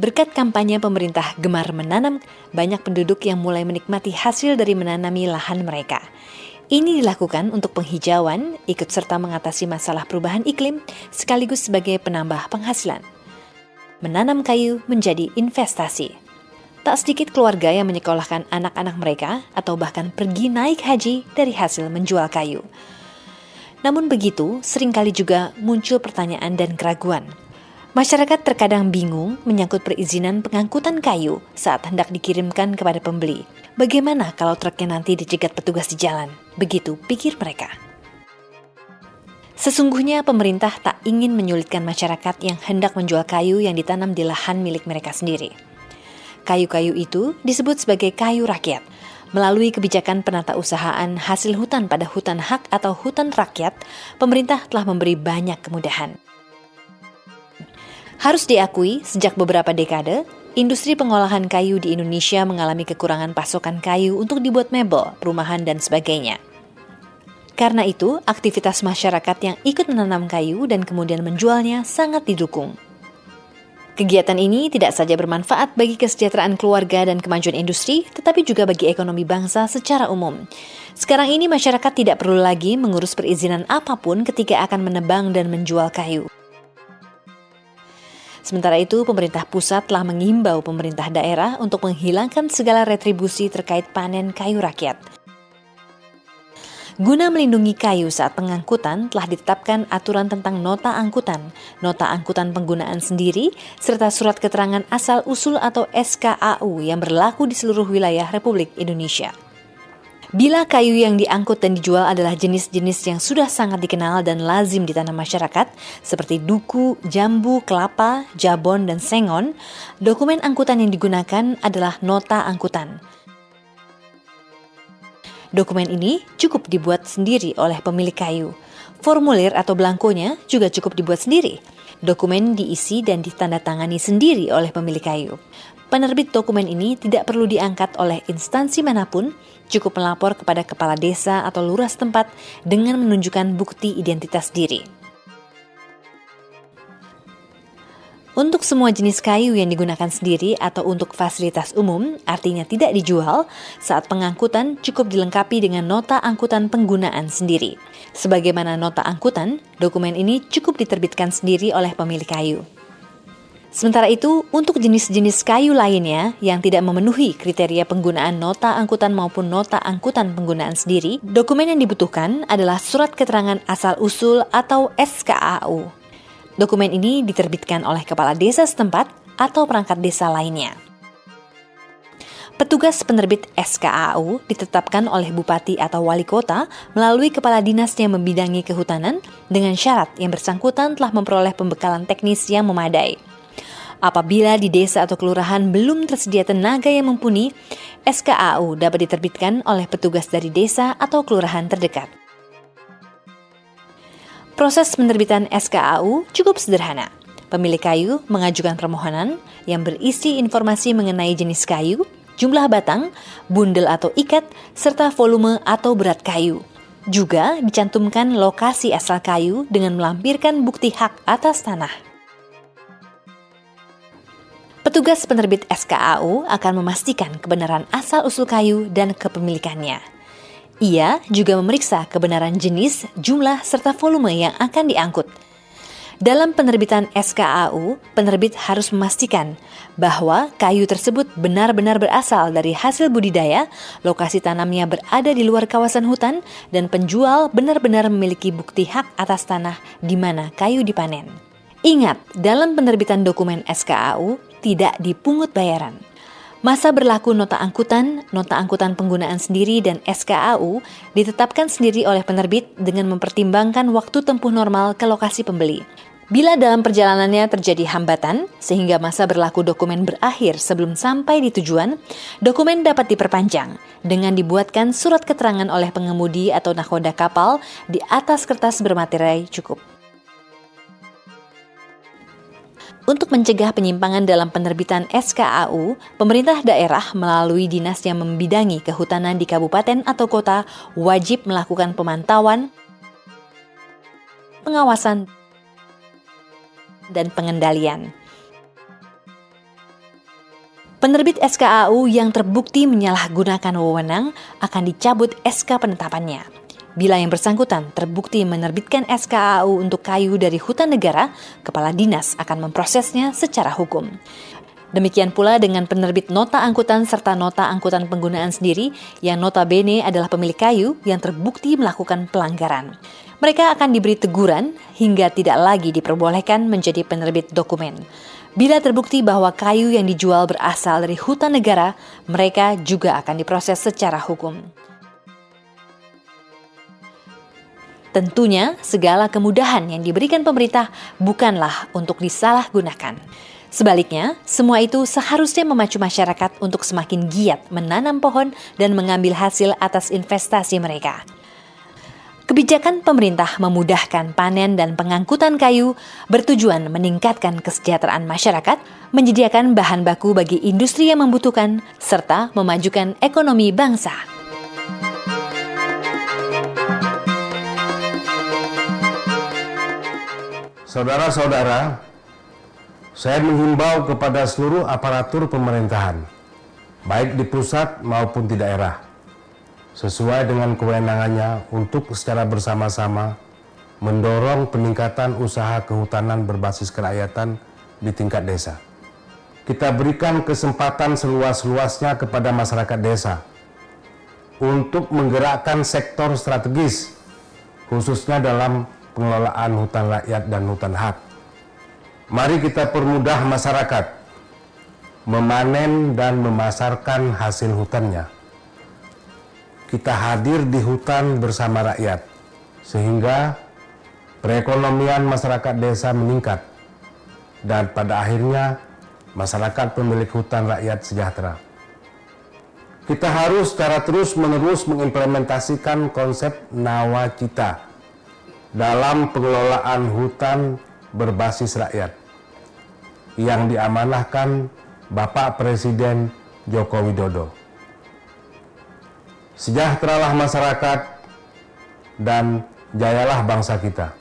Berkat kampanye pemerintah gemar menanam, banyak penduduk yang mulai menikmati hasil dari menanami lahan mereka. Ini dilakukan untuk penghijauan, ikut serta mengatasi masalah perubahan iklim, sekaligus sebagai penambah penghasilan. Menanam kayu menjadi investasi. Tak sedikit keluarga yang menyekolahkan anak-anak mereka atau bahkan pergi naik haji dari hasil menjual kayu. Namun begitu, seringkali juga muncul pertanyaan dan keraguan. Masyarakat terkadang bingung menyangkut perizinan pengangkutan kayu saat hendak dikirimkan kepada pembeli. Bagaimana kalau truknya nanti dicegat petugas di jalan? Begitu pikir mereka. Sesungguhnya pemerintah tak ingin menyulitkan masyarakat yang hendak menjual kayu yang ditanam di lahan milik mereka sendiri. Kayu-kayu itu disebut sebagai kayu rakyat. Melalui kebijakan penatausahaan hasil hutan pada hutan hak atau hutan rakyat, pemerintah telah memberi banyak kemudahan. Harus diakui, sejak beberapa dekade, industri pengolahan kayu di Indonesia mengalami kekurangan pasokan kayu untuk dibuat mebel, perumahan, dan sebagainya. Karena itu, aktivitas masyarakat yang ikut menanam kayu dan kemudian menjualnya sangat didukung. Kegiatan ini tidak saja bermanfaat bagi kesejahteraan keluarga dan kemajuan industri, tetapi juga bagi ekonomi bangsa secara umum. Sekarang ini masyarakat tidak perlu lagi mengurus perizinan apapun ketika akan menebang dan menjual kayu. Sementara itu, pemerintah pusat telah mengimbau pemerintah daerah untuk menghilangkan segala retribusi terkait panen kayu rakyat. Guna melindungi kayu saat pengangkutan, telah ditetapkan aturan tentang nota angkutan penggunaan sendiri, serta surat keterangan asal-usul atau SKAU yang berlaku di seluruh wilayah Republik Indonesia. Bila kayu yang diangkut dan dijual adalah jenis-jenis yang sudah sangat dikenal dan lazim ditanam masyarakat, seperti duku, jambu, kelapa, jabon, dan sengon, dokumen angkutan yang digunakan adalah nota angkutan. Dokumen ini cukup dibuat sendiri oleh pemilik kayu. Formulir atau belangkonya juga cukup dibuat sendiri. Dokumen diisi dan ditandatangani sendiri oleh pemilik kayu. Penerbit dokumen ini tidak perlu diangkat oleh instansi manapun, cukup melapor kepada kepala desa atau lurah setempat dengan menunjukkan bukti identitas diri. Untuk semua jenis kayu yang digunakan sendiri atau untuk fasilitas umum, artinya tidak dijual, saat pengangkutan cukup dilengkapi dengan nota angkutan penggunaan sendiri. Sebagaimana nota angkutan, dokumen ini cukup diterbitkan sendiri oleh pemilik kayu. Sementara itu, untuk jenis-jenis kayu lainnya yang tidak memenuhi kriteria penggunaan nota angkutan maupun nota angkutan penggunaan sendiri, dokumen yang dibutuhkan adalah surat keterangan asal-usul atau SKAU. Dokumen ini diterbitkan oleh kepala desa setempat atau perangkat desa lainnya. Petugas penerbit SKAU ditetapkan oleh bupati atau wali kota melalui kepala dinas yang membidangi kehutanan dengan syarat yang bersangkutan telah memperoleh pembekalan teknis yang memadai. Apabila di desa atau kelurahan belum tersedia tenaga yang mumpuni, SKAU dapat diterbitkan oleh petugas dari desa atau kelurahan terdekat. Proses penerbitan SKAU cukup sederhana. Pemilik kayu mengajukan permohonan yang berisi informasi mengenai jenis kayu, jumlah batang, bundel atau ikat, serta volume atau berat kayu. Juga dicantumkan lokasi asal kayu dengan melampirkan bukti hak atas tanah. Petugas penerbit SKAU akan memastikan kebenaran asal-usul kayu dan kepemilikannya. Ia juga memeriksa kebenaran jenis, jumlah, serta volume yang akan diangkut. Dalam penerbitan SKAU, penerbit harus memastikan bahwa kayu tersebut benar-benar berasal dari hasil budidaya, lokasi tanamnya berada di luar kawasan hutan, dan penjual benar-benar memiliki bukti hak atas tanah di mana kayu dipanen. Ingat, dalam penerbitan dokumen SKAU, tidak dipungut bayaran. Masa berlaku nota angkutan penggunaan sendiri dan SKAU ditetapkan sendiri oleh penerbit dengan mempertimbangkan waktu tempuh normal ke lokasi pembeli. Bila dalam perjalanannya terjadi hambatan, sehingga masa berlaku dokumen berakhir sebelum sampai di tujuan, dokumen dapat diperpanjang dengan dibuatkan surat keterangan oleh pengemudi atau nahkoda kapal di atas kertas bermaterai cukup. Untuk mencegah penyimpangan dalam penerbitan SKAU, pemerintah daerah melalui dinas yang membidangi kehutanan di kabupaten atau kota wajib melakukan pemantauan, pengawasan, dan pengendalian. Penerbit SKAU yang terbukti menyalahgunakan wewenang akan dicabut SK penetapannya. Bila yang bersangkutan terbukti menerbitkan SKAU untuk kayu dari hutan negara, kepala dinas akan memprosesnya secara hukum. Demikian pula dengan penerbit nota angkutan serta nota angkutan penggunaan sendiri yang notabene adalah pemilik kayu yang terbukti melakukan pelanggaran. Mereka akan diberi teguran hingga tidak lagi diperbolehkan menjadi penerbit dokumen. Bila terbukti bahwa kayu yang dijual berasal dari hutan negara, mereka juga akan diproses secara hukum. Tentunya, segala kemudahan yang diberikan pemerintah bukanlah untuk disalahgunakan. Sebaliknya, semua itu seharusnya memacu masyarakat untuk semakin giat menanam pohon dan mengambil hasil atas investasi mereka. Kebijakan pemerintah memudahkan panen dan pengangkutan kayu bertujuan meningkatkan kesejahteraan masyarakat, menyediakan bahan baku bagi industri yang membutuhkan, serta memajukan ekonomi bangsa. Saudara-saudara, saya menghimbau kepada seluruh aparatur pemerintahan, baik di pusat maupun di daerah, sesuai dengan kewenangannya untuk secara bersama-sama mendorong peningkatan usaha kehutanan berbasis kerakyatan di tingkat desa. Kita berikan kesempatan seluas-luasnya kepada masyarakat desa untuk menggerakkan sektor strategis, khususnya dalam pengelolaan hutan rakyat dan hutan hak. Mari kita permudah masyarakat memanen dan memasarkan hasil hutannya. Kita hadir di hutan bersama rakyat, sehingga perekonomian masyarakat desa meningkat, dan pada akhirnya masyarakat pemilik hutan rakyat sejahtera. Kita harus secara terus-menerus mengimplementasikan konsep nawacita dalam pengelolaan hutan berbasis rakyat yang diamanahkan Bapak Presiden Joko Widodo. Sejahteralah masyarakat dan jayalah bangsa kita.